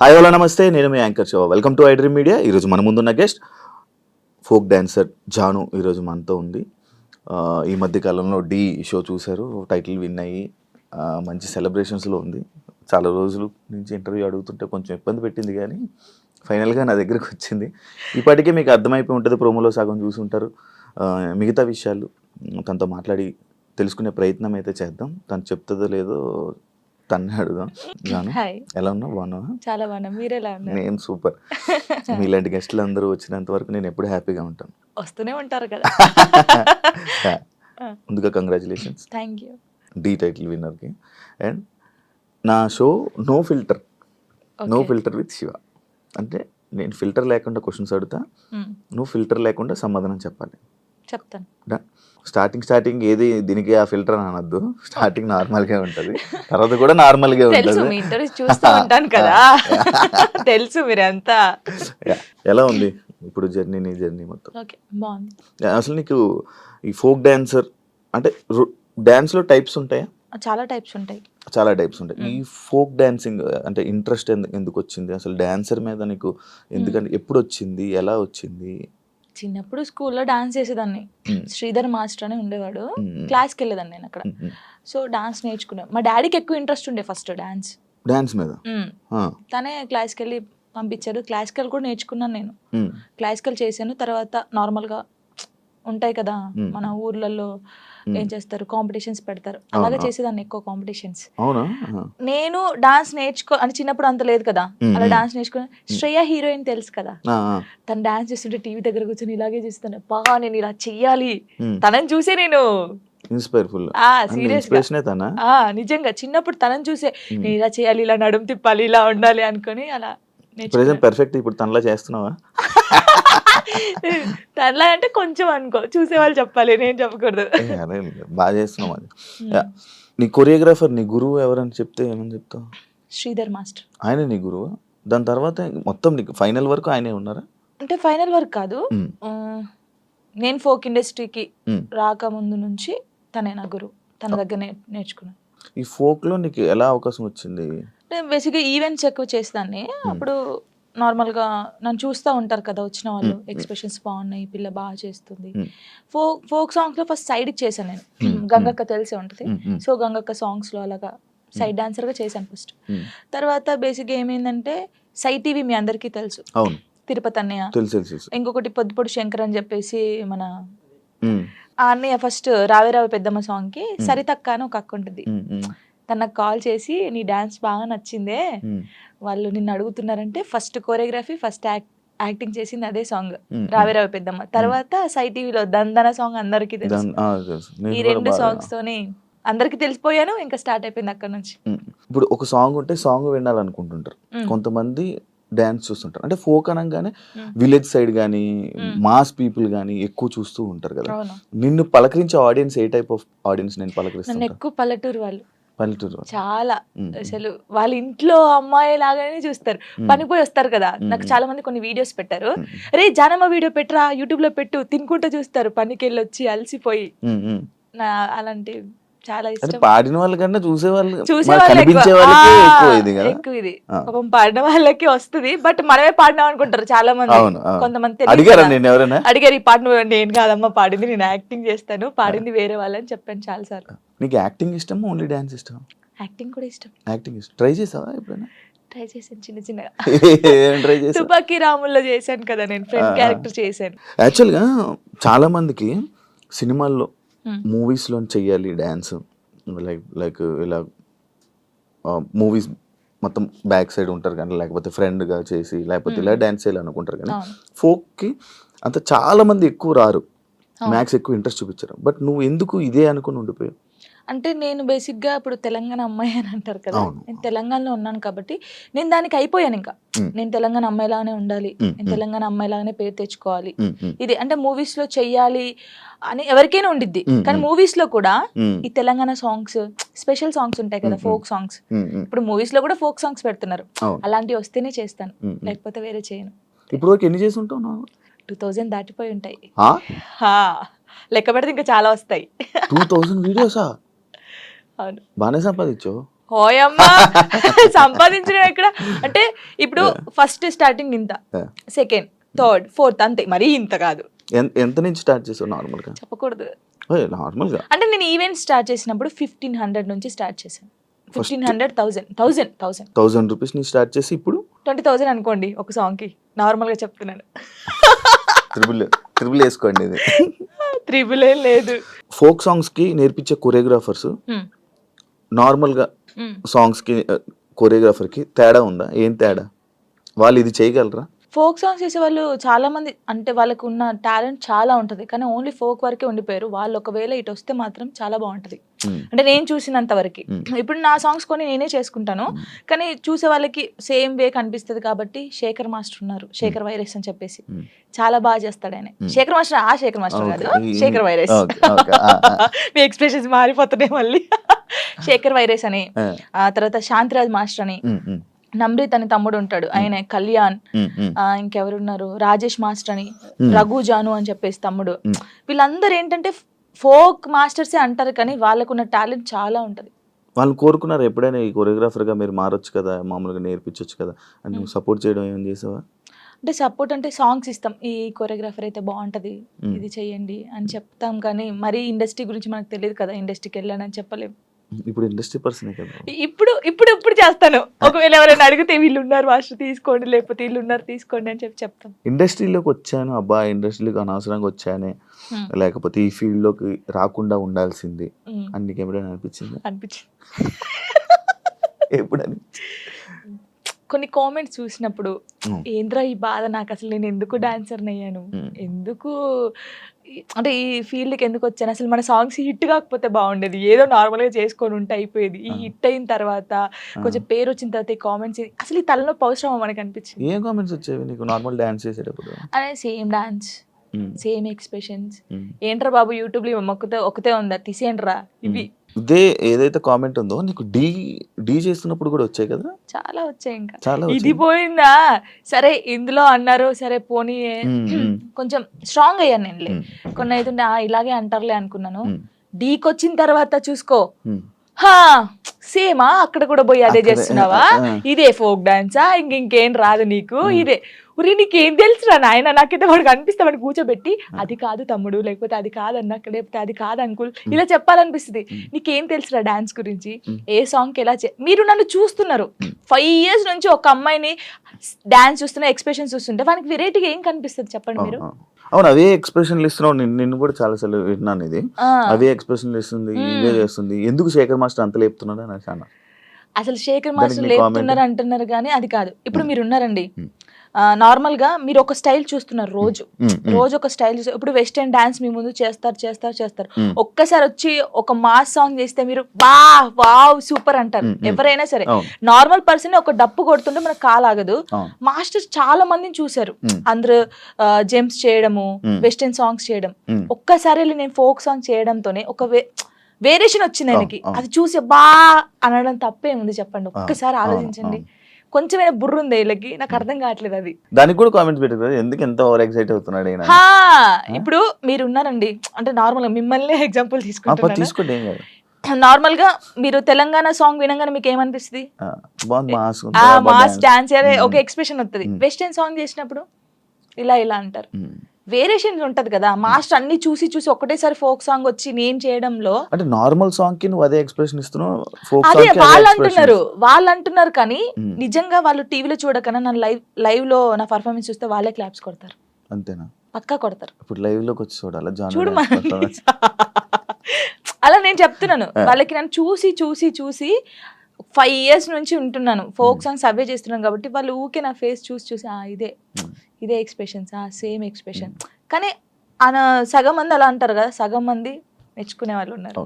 Hi hello నమస్తే, నేను మీ anchor Shiva. Welcome to iDream media. ఈరోజు మన ముందున్న గెస్ట్ ఫోక్ డాన్సర్ జాను ఈరోజు మనతో ఉంది. ఈ మధ్య కాలంలో డి షో చూశారు, టైటిల్ విన్ అయ్యి మంచి సెలబ్రేషన్స్లో ఉంది. చాలా రోజుల నుంచి ఇంటర్వ్యూ అడుగుతుంటే కొంచెం ఇబ్బంది పెట్టింది, కానీ ఫైనల్గా నా దగ్గరికి వచ్చింది. ఇప్పటికే మీకు అర్థమైపోయి ఉంటుంది, ప్రోమోలో సగం చూసుంటారు. మిగతా విషయాలు తనతో మాట్లాడి తెలుసుకునే ప్రయత్నం అయితే చేద్దాం. తను చెప్తుందో లేదో తన్నే అడుగుదాం. జాను, ఎలా ఉన్నావు? బాగున్నావా? చాలా బాగున్నా. మీరు ఎలా ఉన్నారు? నేను సూపర్. మీలాంటి గెస్టులు అందరూ వచ్చినంత వరకు నేను ఎప్పుడు హ్యాపీగా ఉంటాను. వస్తూనే ఉంటారు కదా. ముందుగా congratulations, thank you. The title విన్నర్కి. అండ్ నా show no filter with Shiva. అంటే నేను ఫిల్టర్ లేకుండా క్వశ్చన్స్ అడుగుతా, నువ్వు ఫిల్టర్ లేకుండా సమాధానం చెప్పాలి. చెప్తాను. స్టార్టింగ్ ఏది దీనికి ఆ ఫిల్టర్ అని అనొద్దు. స్టార్టింగ్ నార్మల్గా ఉంటుంది, తర్వాత కూడా నార్మల్గా ఉంటుంది. మీ ఇంటర్వ్యూ చూస్తూ ఉంటాను కదా, తెలుసు మీరంతా. ఎలా ఉంది ఇప్పుడు నీ జర్నీ మొత్తం? ఓకే, బాగుంది. అసలు నీకు ఈ ఫోక్ డాన్సర్ అంటే డాన్స్లో టైప్స్ ఉంటాయా? చాలా టైప్స్ ఉంటాయి. చాలా టైప్స్ ఉంటాయి. ఈ ఫోక్ డాన్సింగ్ అంటే ఇంట్రెస్ట్ ఎందుకు వచ్చింది అసలు డాన్సర్ మీద నీకు? ఎందుకంటే ఎప్పుడు వచ్చింది, ఎలా వచ్చింది? చిన్నప్పుడు స్కూల్లో డాన్స్ చేసేదాన్ని. శ్రీధర్ మాస్టర్ అని ఉండేవాడు, క్లాస్కి వెళ్ళేదాన్ని నేను అక్కడ. సో డాన్స్ నేర్చుకున్నాను. మా డాడీకి ఎక్కువ ఇంట్రెస్ట్ ఉండే ఫస్ట్ డాన్స్ మీద. తనే క్లాస్కి వెళ్ళి పంపించాడు. క్లాసికల్ కూడా నేర్చుకున్నాను నేను. క్లాసికల్ చేశాను. తర్వాత నార్మల్గా ఉంటాయి కదా మన ఊర్లలో, ఏం చేస్తారు, కాంపిటీషన్స్ పెడతారు. అలాగే చేసేదాన్ని ఎక్కువ కాంపిటీషన్స్. నేను డాన్స్ అని చిన్నప్పుడు అంత లేదు కదా, అలా డాన్స్ నేర్చుకుని. శ్రేయ హీరోయిన్ తెలుసు కదా, తను డాన్స్ చేస్తుంటే టీవీ దగ్గర కూర్చొని ఇలాగే చూస్తాను. బాగా నేను ఇలా చెయ్యాలి, తనని చూసే నేను నిజంగా చిన్నప్పుడు తనని చూసే నేను ఇలా చేయాలి, ఇలా నడుము తిప్పాలి, ఇలా ఉండాలి అనుకుని అలా పర్ఫెక్ట్. ఇప్పుడు తనలా చేస్తున్నావా? తనలా అంటే కొంచెం అనుకో, చూసేవాళ్ళు చెప్పాలి, నేను చెప్పకూడదు. బాగా చేస్తున్నావు. అది నీ కొరియోగ్రాఫర్, నీ గురువు ఎవరని చెప్తే ఏమని చెప్తావు? శ్రీధర్ మాస్టర్. ఆయన నీ గురువు? దాని తర్వాత మొత్తం నీకు ఫైనల్ వరకు ఆయనే ఉన్నారా? అంటే ఫైనల్ వరకు కాదు, నేను ఫోక్ ఇండస్ట్రీకి రాకముందు నుంచి తనే నా గురువు. తన దగ్గర నేర్చుకున్నాను. ఈ ఫోక్ లో నీకు ఎలా అవకాశం వచ్చింది? బేసిక్గా ఈవెంట్స్ ఎక్కువ చేసేదాన్ని. అప్పుడు నార్మల్గా నన్ను చూస్తూ ఉంటారు కదా వచ్చిన వాళ్ళు, ఎక్స్ప్రెషన్స్ బాగున్నాయి, పిల్ల బాగా చేస్తుంది. ఫోక్ సాంగ్స్లో ఫస్ట్ సైడ్కి చేశాను నేను. గంగక్క తెలిసే ఉంటుంది. సో గంగక్క సాంగ్స్లో అలాగా సైడ్ డాన్సర్గా చేశాను ఫస్ట్. తర్వాత బేసిక్గా ఏమైందంటే సై టీవీ మీ అందరికీ తెలుసు, తిరుపతి అన్నయ్య. ఇంకొకటి పొద్దుపొడి శంకర్ అని చెప్పేసి మన ఆ అన్నయ్య ఫస్ట్ రావే రావే పెద్దమ్మ సాంగ్కి సరితక్క అని ఒక అక్క ఉంటుంది. తనకు కాల్ చేసి నీ డాన్స్ బాగా నచ్చిందే, వాళ్ళు నిన్ను అడుగుతున్నారంటే ఫస్ట్ కోరియోగ్రఫీ, ఫస్ట్ యాక్టింగ్ చేసింది అదే సాంగ్ రావే రావే పెద్దమ్మ. తర్వాత సై టీవీలో దందన సాంగ్ అందరికీ తెలుసు. ఈ రెండు సాంగ్స్ తోని అందరికి తెలిసిపోయాను. ఇంకా స్టార్ట్ అయిపోయింది అక్కడ నుంచి. ఇప్పుడు ఒక సాంగ్ ఉంటే సాంగ్ వినాలనుకుంటుంటారు కొంతమంది, డాన్స్ చూస్తుంటారు. అంటే ఫోక్ అనగానే విలేజ్ సైడ్ కానీ మాస్ పీపుల్ కానీ ఎక్కువ చూస్తూ ఉంటారు కదా. నిన్ను పలకరించే audience a type of audience? నేను పలకరిస్తాను ఎక్కువ పల్లెటూరు వాళ్ళు. చాలా అసలు వాళ్ళ ఇంట్లో అమ్మాయి లాగానే చూస్తారు. పనిపోయి వస్తారు కదా, నాకు చాలా మంది కొన్ని వీడియోస్ పెట్టారు. రే జానమ్మ వీడియో పెట్టరా, యూట్యూబ్ లో పెట్టు, తినుకుంటూ చూస్తారు పనికి వెళ్ళి వచ్చి అలసిపోయి. అలాంటి చాలా ఇష్టం. పాడిన వాళ్ళకన్నా చూసే ఎక్కువ ఇది. పాపం పాడిన వాళ్ళకి వస్తుంది, బట్ మనమే పాడినాం అనుకుంటారు చాలా మంది. కొంతమంది అడిగారు ఈ పాట నువ్వు. నేను కాదమ్మా పాడింది, నేను యాక్టింగ్ చేస్తాను, పాడింది వేరే వాళ్ళని చెప్పాను చాలా సార్లు. నీకు యాక్టింగ్ ఇష్టం, ఓన్లీ డాన్స్ ఇష్టం? యాక్టింగ్ కూడా ఇష్టం. యాక్టింగ్ ఇష్టం. ట్రై చేసావా ఎప్పుడైనా? ట్రై చేశాను చిన్న చిన్నగా. తుపాకీ రాముల్లో చేశాను కదా నేను, ఫ్రెండ్ క్యారెక్టర్ చేశాను. యాక్చువల్గా చాలా మందికి సినిమాల్లో మూవీస్లో చెయ్యాలి డ్యాన్స్, లైక్ ఇలా మూవీస్ మొత్తం బ్యాక్ సైడ్ ఉంటారు కానీ, లేకపోతే ఫ్రెండ్గా చేసి, లేకపోతే ఇలా డ్యాన్స్ చేయాలి అనుకుంటారు కానీ, ఫోక్కి అంత చాలా మంది ఎక్కువ రారు, మ్యాక్స్ ఎక్కువ ఇంట్రెస్ట్ చూపించారు. బట్ నువ్వు ఎందుకు ఇదే అనుకుని ఉండిపోయావు? అంటే నేను బేసిక్గా ఇప్పుడు తెలంగాణ అమ్మాయి అని అంటారు కదా, నేను తెలంగాణలో ఉన్నాను కాబట్టి నేను దానికి అయిపోయాను. ఇంకా నేను తెలంగాణ అమ్మాయిలాగానే ఉండాలి, నేను తెలంగాణ అమ్మాయిలాగానే పేరు తెచ్చుకోవాలి. ఇది అంటే మూవీస్ లో చెయ్యాలి అని ఎవరికైనా ఉండిద్ది, కానీ మూవీస్ లో కూడా ఈ తెలంగాణ సాంగ్స్, స్పెషల్ సాంగ్స్ ఉంటాయి కదా, ఫోక్ సాంగ్స్. ఇప్పుడు మూవీస్ లో కూడా ఫోక్ సాంగ్స్ పెడుతున్నారు, అలాంటివి వస్తేనే చేస్తాను, లేకపోతే వేరే చేయను. ఇప్పుడు ఎన్ని చేసి ఉంటావు? 2000 దాటిపోయి ఉంటాయి. లెక్క పెడితే ఇంకా చాలా వస్తాయి. 2000 వీడియోసా? అవును. బాగానే సంపాదించావు. హోయమ్మా సంపాదించడం ఎక్కడ అంటే ఇప్పుడు ఫస్ట్ స్టార్టింగ్ ఇంత, సెకండ్, థర్డ్, ఫోర్త్ అంతే, మరీ ఇంత కాదు. ఎంత నుంచి స్టార్ట్ చేసావు నార్మల్గా? చెప్పకూడదు. నార్మల్గా అంటే నేను ఈవెంట్ స్టార్ట్ చేసినప్పుడు 1500 నుంచి స్టార్ట్ చేశాను. 1500, 1000 రూపీస్ నుంచి స్టార్ట్ చేసి ఇప్పుడు 20,000 అనుకోండి ఒక సాంగ్ కి. నార్మల్ గా చెప్తున్నాను. త్రిబుల్ వేసుకోండి ఇది. త్రిబుల్ ఏం లేదు. ఫోక్ సాంగ్స్ కి నేర్పించే కొరియోగ్రాఫర్స్ నార్మల్ గా సాంగ్స్ కి కొరియోగ్రాఫర్ కి తేడా ఉందా? ఏం తేడా? వాళ్ళు ఇది చేయగలరా? ఫోక్ సాంగ్స్ చేసే వాళ్ళు చాలా మంది అంటే వాళ్ళకు ఉన్న టాలెంట్ చాలా ఉంటది, కానీ ఓన్లీ ఫోక్ వరకే ఉండిపోయారు. వాళ్ళు ఒకవేళ ఇటు వస్తే మాత్రం చాలా బాగుంటది. అంటే నేను చూసినంత వరకు. ఇప్పుడు నా సాంగ్స్ కొన్ని నేనే చేసుకుంటాను, కానీ చూసే వాళ్ళకి సేమ్ వే కనిపిస్తుంది. కాబట్టి శేఖర్ మాస్టర్ ఉన్నారు, శేఖర్ వైరస్ అని చెప్పేసి, చాలా బాగా చేస్తాడు ఆయన. శేఖర్ మాస్టర్, ఆ శేఖర్ మాస్టర్ కాదు, శేఖర్ వైరస్. మీ ఎక్స్ప్రెషన్స్ మారిపోతున్నాయి మళ్ళీ. శేఖర్ వైరస్ అని, ఆ తర్వాత శాంతిరాజ్ మాస్టర్ అని, నమ్రీత్ అని తమ్ముడు ఉంటాడు, ఆయన కళ్యాణ్, ఇంకెవరున్నారు, రాజేష్ మాస్టర్ అని, రఘు జాను అని చెప్పేసి తమ్ముడు. వీళ్ళందరూ ఏంటంటే ఫోక్ మాస్టర్సే అంటారు, కానీ వాళ్ళకున్న టాలెంట్ చాలా ఉంటది. వాళ్ళు కోరుకున్నారు ఎప్పుడైనా ఈ కొరియోగ్రాఫర్ గా మీరు మారొచ్చు కదా, మామూలుగా నేర్పించవచ్చు కదా అని నువ్వు సపోర్ట్ చేయడం ఏం చేసావా? అంటే సపోర్ట్ అంటే సాంగ్స్ ఇస్తాం, ఈ కొరియోగ్రాఫర్ అయితే బాగుంటది, ఇది చెయ్యండి అని చెప్తాం, కానీ మరీ ఇండస్ట్రీ గురించి మనకు తెలియదు కదా, ఇండస్ట్రీకి వెళ్ళానని చెప్పలేము. ఇప్పుడు ఇండస్ట్రీ పర్సనే కదా. ఇప్పుడు చేస్తాను. ఒకవేళ ఎవరైనా అడిగితే వీళ్ళు ఉన్నారు మాస్టర్ తీసుకోండి, లేకపోతే వీళ్ళు ఉన్నారు తీసుకోండి అని చెప్తాను. ఇండస్ట్రీలోకి వచ్చాను అబ్బా, ఇండస్ట్రీలోకి అనవసరంగా వచ్చానే, లేకపోతే ఈ ఫీల్డ్ లోకి రాకుండా ఉండాల్సింది అని నీకు ఎప్పుడైనా అనిపించింది? ఎప్పుడు కొన్ని కామెంట్స్ చూసినప్పుడు ఏంద్రా ఈ బాధ, నాకు అసలు నేను ఎందుకు డాన్సర్ అయ్యాను, ఎందుకు అంటే ఈ ఫీల్డ్కి ఎందుకు వచ్చాను, అసలు మన సాంగ్స్ హిట్ కాకపోతే బాగుండేది, ఏదో నార్మల్గా చేసుకొని ఉంటే అయిపోయేది. ఈ హిట్ అయిన తర్వాత కొంచెం పేరు వచ్చిన తర్వాత ఈ కామెంట్స్ అసలు ఈ తలనొప్పి అవసరమా మనకు అనిపించింది. ఏం కామెంట్స్ వచ్చేవి నీకు నార్మల్ డాన్స్ చేసేటప్పుడు? అదే సేమ్ డాన్స్, సేమ్ ఎక్స్ప్రెషన్స్, ఏంట్రా బాబు యూట్యూబ్ లో ఒకతే ఉందా తీసేయండిరా ఇవి. ఇదే ఏదైతే కామెంట్ ఉందో నీకు డీ చేస్తున్నప్పుడు కూడా వచ్చాయి కదా? చాలా వచ్చాయి. ఇంకా చాలా ఇది పోయిందా, సరే ఇందులో అన్నారు, సరే పోనీ కొంచెం స్ట్రాంగ్ అయ్యాను నేను. కొన్ని అయితే ఇలాగే అంటారులే అనుకున్నాను. డీకి వచ్చిన తర్వాత చూసుకో, హా సేమా అక్కడ కూడా పోయి అదే చేస్తున్నావా, ఇదే ఫోక్ డాన్సా, ఇంకేం రాదు నీకు, ఇదే ఉరి నీకేం తెలుసురా నాయన, నాకైతే వాడికి అనిపిస్తే వాడిని కూర్చోబెట్టి అది కాదు తమ్ముడు, లేకపోతే అది కాదన్నా, లేకపోతే అది కాదు అంకుల్, ఇలా చెప్పాలనిపిస్తుంది. నీకేం తెలుసురా డాన్స్ గురించి, ఏ సాంగ్ ఎలా మీరు నన్ను చూస్తున్నారు 5 years నుంచి, ఒక అమ్మాయిని డాన్స్ చూస్తున్నా, ఎక్స్ప్రెషన్స్ చూస్తుంటే వానికి వెరైటీగా ఏం కనిపిస్తుంది చెప్పండి మీరు? అవును, అవే ఎక్స్ప్రెషన్లు ఇస్తున్నావు. నిన్ను కూడా చాలా సార్లు విన్నాను, ఇది అవే ఎక్స్ప్రెషన్లు ఇస్తుంది, ఇవే చేస్తుంది, ఎందుకు శేఖర్ మాస్టర్ అంత లేపుతున్నాడు అని అన్నా. అసలు శేఖర్ మాస్టర్ లేపుతున్నారు అంటున్నారు, కానీ అది కాదు. ఇప్పుడు మీరు ఉన్నారండి, నార్మల్ గా మీరు ఒక స్టైల్ చూస్తున్నారు, రోజు ఒక స్టైల్ చూస్తారు. ఇప్పుడు వెస్టర్న్ డాన్స్ మీ ముందు చేస్తారు, ఒక్కసారి వచ్చి ఒక మాస్ సాంగ్ చేస్తే మీరు వావ్ సూపర్ అంటారు ఎవరైనా సరే. నార్మల్ పర్సన్ ఒక డప్పు కొడుతుంటే మనకు కాలాగదు. మాస్టర్స్ చాలా మందిని చూసారు, అందరూ జెంప్స్ చేయడము, వెస్టర్న్ సాంగ్స్ చేయడం. ఒక్కసారి నేను ఫోక్ సాంగ్ చేయడంతోనే ఒక వేరియేషన్ వచ్చింది ఆయనకి. అది చూసి అనడం తప్పేముంది చెప్పండి? ఒక్కసారి ఆలోచించండి. కొంచెమైనా బుర్ర ఉంది వీళ్ళకి, నాకు అర్థం కావట్లేదు అది. దానికి కూడా కామెంట్స్ పెట్టారు, ఎందుకు ఎంత ఓవర్ ఎక్సైట్ అవుతున్నాడు. ఇప్పుడు మీరు ఉన్నారండి, అంటే నార్మల్ గా మిమ్మల్ని ఎగ్జాంపుల్ తీసుకోండి. నార్మల్ గా మీరు తెలంగాణ సాంగ్ వినగానే మీకు ఏమనిపిస్తుంది? మాస్ డాన్స్ ఒక ఎక్స్ప్రెషన్ వస్తుంది. వెస్టర్న్ సాంగ్ చేసినప్పుడు ఇలా అంటారు. వేరియేషన్ ఉంటది కదా. మాస్టర్ అన్ని చూసి ఒకటేసారి ఫోక్ సాంగ్ వచ్చి నేను చేయడంలో, అంటే నార్మల్ సాంగ్ కి నువ్వు అదే ఎక్స్ప్రెషన్ ఇస్తున్నావు, అదే వాళ్ళు అంటున్నారు కానీ నిజంగా వాళ్ళు టీవీలో చూడకన్నా నా లైవ్ లో నా పర్ఫార్మెన్స్ చూస్తే వాళ్ళే క్లాప్స్ కొడతారు. అంతేనా? పక్కా కొడతారు. ఇప్పుడు లైవ్ లోకి వచ్చి చూడాలి చూడు. అలా నేను చెప్తున్నాను వాళ్ళకి. నన్ను చూసి 5 years నుంచి ఉంటున్నాను, ఫోక్ సాంగ్స్ అవే చేస్తున్నాను కాబట్టి వాళ్ళు ఊకే నా ఫేస్ చూసి ఇదే ఎక్స్ప్రెషన్స్, సేమ్ ఎక్స్ప్రెషన్. కానీ సగం మంది అలా అంటారు కదా, సగం మంది మెచ్చుకునే వాళ్ళు ఉన్నారు.